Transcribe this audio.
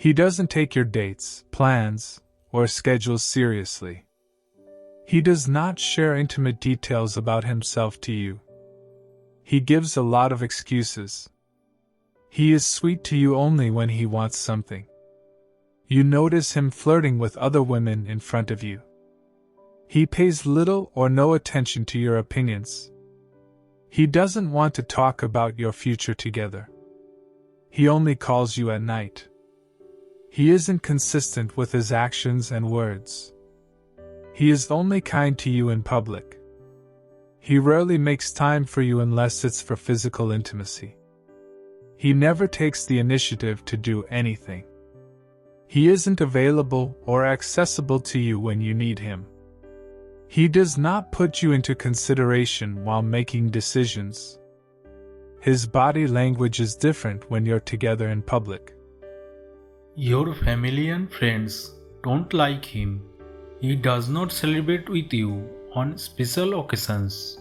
He doesn't take your dates, plans, or schedules seriously. He does not share intimate details about himself to you. He gives a lot of excuses. He is sweet to you only when he wants something. You notice him flirting with other women in front of you. He pays little or no attention to your opinions. He doesn't want to talk about your future together. He only calls you at night. He isn't consistent with his actions and words. He is only kind to you in public. He rarely makes time for you unless it's for physical intimacy. He never takes the initiative to do anything. He isn't available or accessible to you when you need him. He does not put you into consideration while making decisions. His body language is different when you're together in public. Your family and friends don't like him. He does not celebrate with you on special occasions.